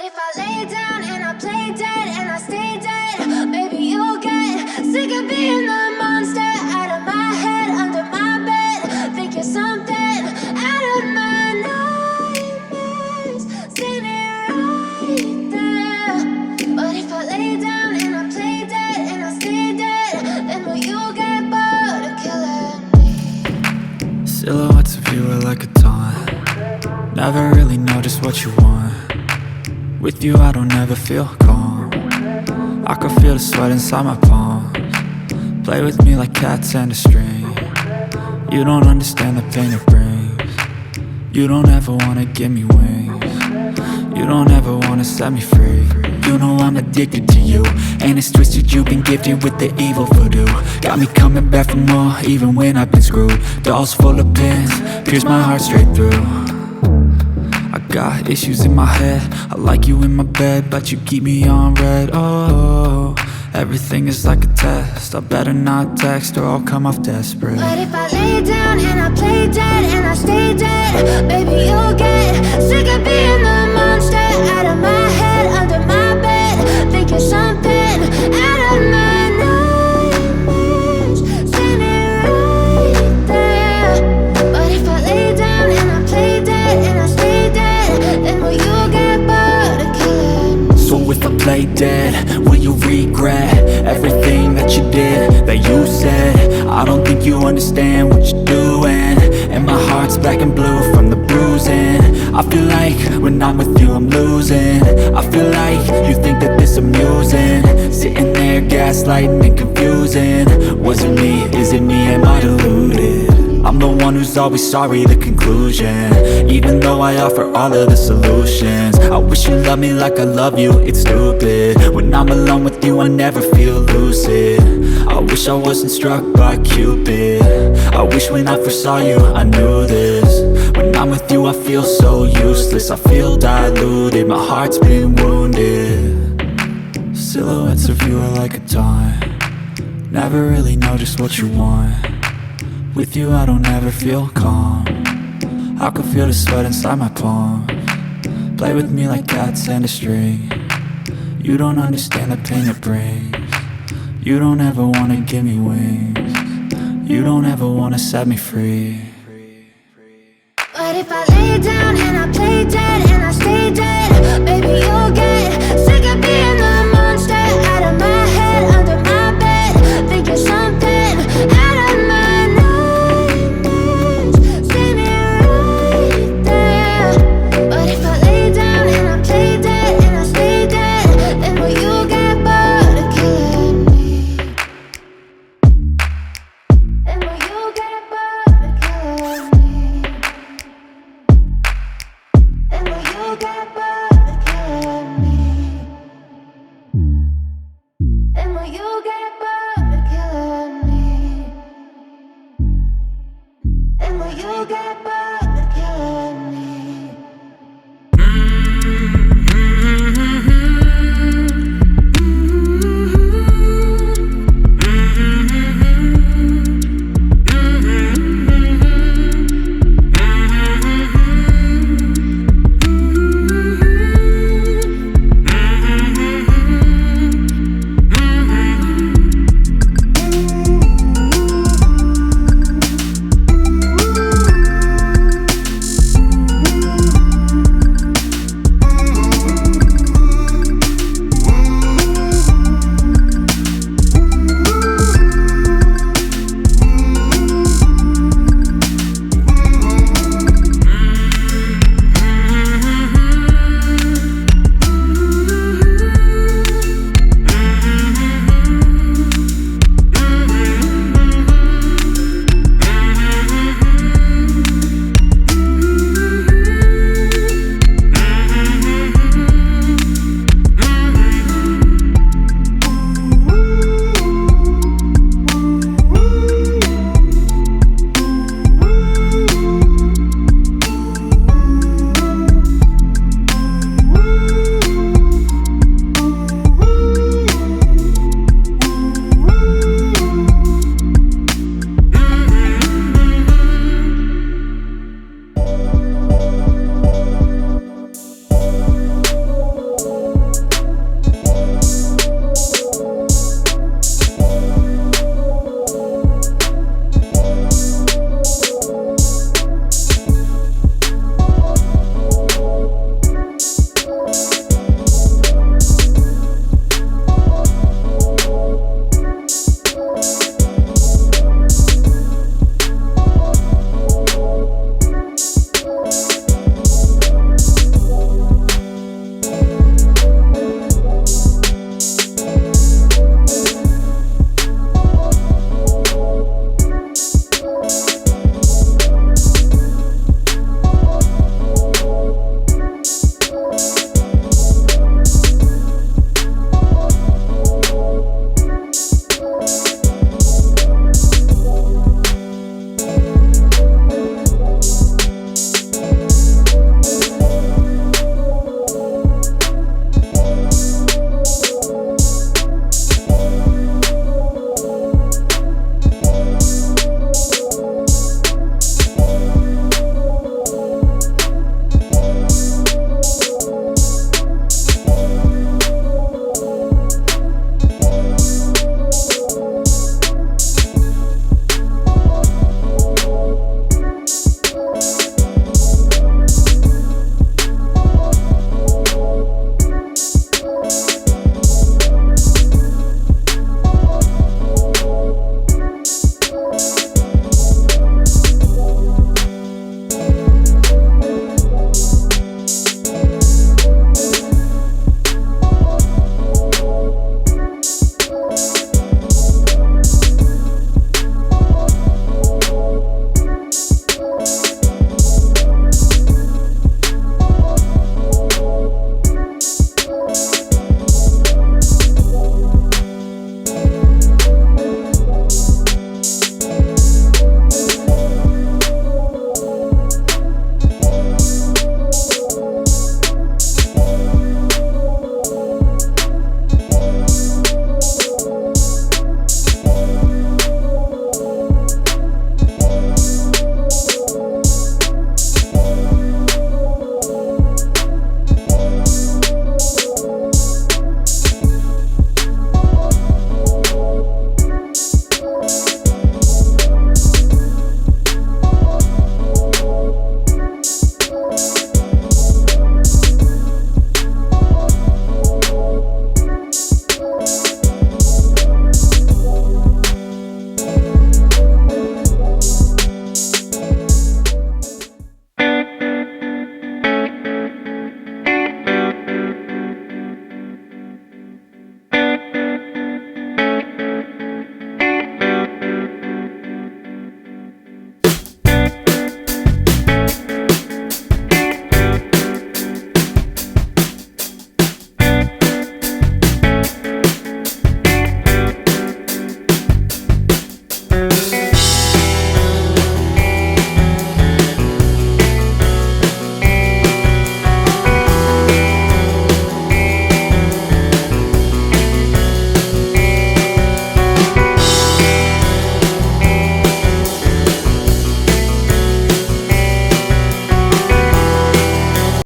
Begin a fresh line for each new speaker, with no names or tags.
But if I lay down and I play dead and I stay dead, maybe you'll get sick of being the monster out of my head, under my bed. Think you're something out of my nightmares, standing right there. But if I lay down and I play dead and I stay dead, then will you get bored of killing me?
Silhouettes of you are like a taunt. Never really know just what you want. With you I don't ever feel calm. I can feel the sweat inside my palms. Play with me like cats and a string. You don't understand the pain it brings. You don't ever wanna give me wings. You don't ever wanna set me free. You know I'm addicted to you, and it's twisted, you've been gifted with the evil voodoo. Got me coming back for more, even when I've been screwed. Dolls full of pins, pierce my heart straight through. I got issues in my head, I like you in my bed, but you keep me on red. Oh, everything is like a test, I better not text or I'll come off desperate.
But if I lay down and I play dead and I stay dead, baby you'll get sick of being the monster out of my head, under my bed. Think you're something out of my nightmares, standing right there. But if I lay down and I play dead and I stay dead, then will you get bored of killing me?
So if I play dead, will you regret everything that you did, that you said? I don't think you understand what you're doing, and my heart's black and blue from the bruising. I feel like when I'm with you I'm losing. I feel like you think that this amusing, sitting there gaslighting and confusing. Was it me? Is it me? Am I deluded? I'm the one who's always sorry, the conclusion, even though I offer all of the solutions. I wish you loved me like I love you, it's stupid. When I'm alone with you I never feel lucid. I wish I wasn't struck by Cupid. I wish when I first saw you I knew this. When I'm with you I feel so useless, I feel diluted, my heart's been wounded. Silhouettes of you are like a taunt. Never really know just what you want. With you I don't ever feel calm. I can feel the sweat inside my palms. Play with me like cats and a string. You don't understand the pain it brings. You don't ever wanna give me wings. You don't ever wanna set me free.
But if I lay down and I play dead and I stay dead,